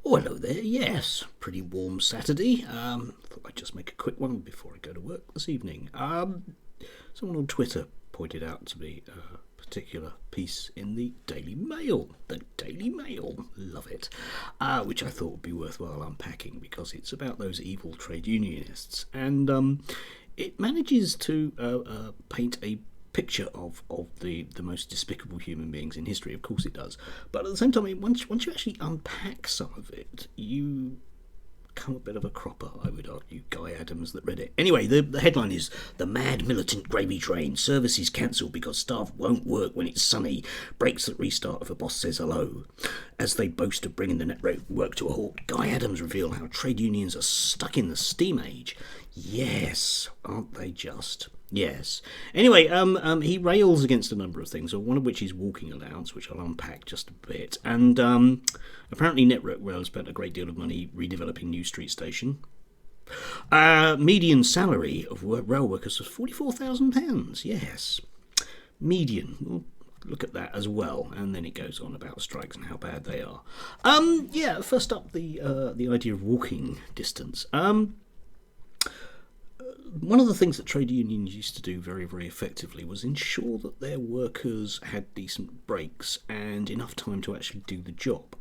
Oh, hello there. Yes, pretty warm Saturday. Thought I'd just make a quick one before I go to work this evening. Someone on Twitter pointed out to me a particular piece in the Daily Mail. The Daily Mail, love it. Which I thought would be worthwhile unpacking because it's about those evil trade unionists, and it manages to paint a picture of the most despicable human beings in history. Of course it does, but at the same time, once you actually unpack some of it, you come a bit of a cropper, I would argue. Guy Adams that read it. Anyway, the headline is "The Mad Militant Gravy Train. Services cancelled because staff won't work when it's sunny. Breaks at restart if a boss says hello." As they boast of bringing the network to a halt, Guy Adams revealed how trade unions are stuck in the steam age. Yes, aren't they just? Yes. Anyway, he rails against a number of things, one of which is walking allowance, which I'll unpack just a bit. And apparently Network Rail spent a great deal of money redeveloping New Street Station. Median salary of rail workers was £44,000. Yes. Median. We'll look at that as well. And then it goes on about strikes and how bad they are. First up, the idea of walking distance. One of the things that trade unions used to do very, very effectively was ensure that their workers had decent breaks and enough time to actually do the job.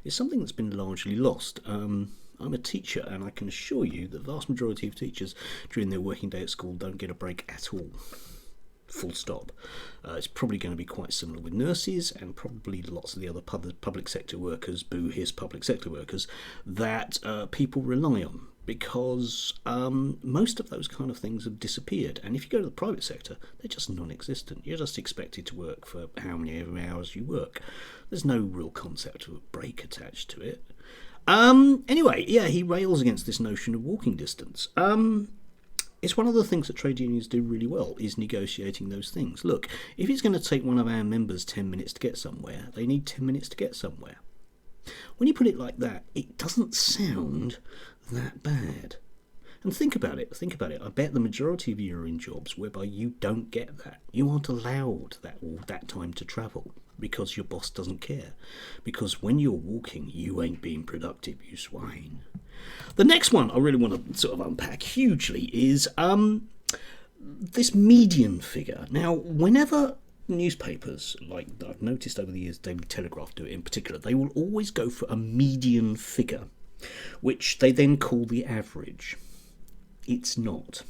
It's something that's been largely lost. I'm a teacher, and I can assure you the vast majority of teachers during their working day at school don't get a break at all. Full stop. It's probably going to be quite similar with nurses and probably lots of the other public sector workers, boo hiss public sector workers, that people rely on. Because most of those kind of things have disappeared. And if you go to the private sector, they're just non-existent. You're just expected to work for how many hours you work. There's no real concept of a break attached to it. He rails against this notion of walking distance. It's one of the things that trade unions do really well, is negotiating those things. Look, if it's going to take one of our members 10 minutes to get somewhere, they need 10 minutes to get somewhere. When you put it like that, it doesn't sound that bad. And think about it. I bet the majority of you are in jobs whereby you don't get that. You aren't allowed that time to travel because your boss doesn't care. Because when you're walking, you ain't being productive, you swine. The next one I really want to sort of unpack hugely is this median figure. Now, whenever newspapers, like I've noticed over the years, Daily Telegraph do it in particular, they will always go for a median figure, which they then call the average. It's not.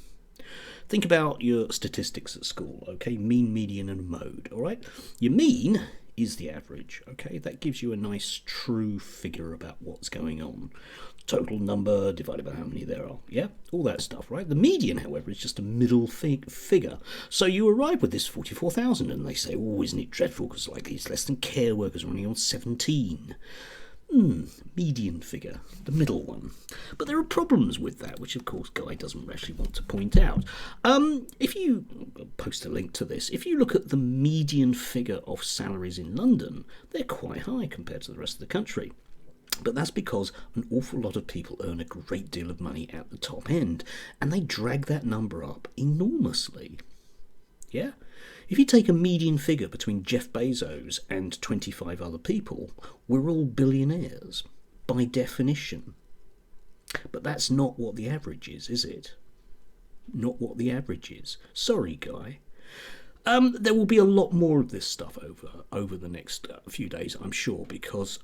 Think about your statistics at school, okay? Mean, median, and mode, all right? Your mean is the average, okay? That gives you a nice, true figure about what's going on. Total number divided by how many there are, yeah? All that stuff, right? The median, however, is just a middle figure. So you arrive with this 44,000, and they say, oh, isn't it dreadful, because like it's less than care workers running on 17. Median figure, the middle one. But there are problems with that, which of course Guy doesn't actually want to point out. If you post a link to this, if you look at the median figure of salaries in London, they're quite high compared to the rest of the country. But that's because an awful lot of people earn a great deal of money at the top end, and they drag that number up enormously. Yeah? If you take a median figure between Jeff Bezos and 25 other people, we're all billionaires, by definition. But that's not what the average is it? Not what the average is. Sorry, Guy. There will be a lot more of this stuff over the next few days, I'm sure, because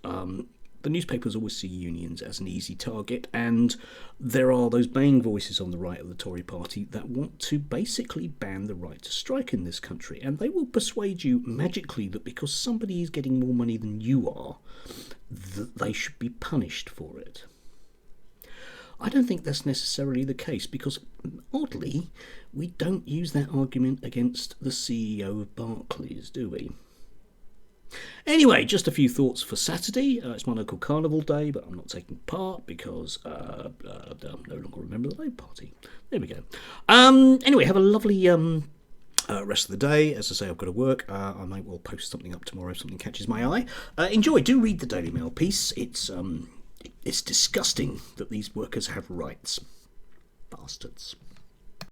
the newspapers always see unions as an easy target, and there are those baying voices on the right of the Tory party that want to basically ban the right to strike in this country, and they will persuade you magically that because somebody is getting more money than you are, that they should be punished for it. I don't think that's necessarily the case because, oddly, we don't use that argument against the CEO of Barclays, do we? Anyway, just a few thoughts for Saturday. It's my local carnival day, but I'm not taking part because I no longer remember the Labour Party. There we go. Anyway, have a lovely rest of the day. As I say, I've got to work. I might well post something up tomorrow if something catches my eye. Enjoy. Do read the Daily Mail piece. It's disgusting that these workers have rights. Bastards.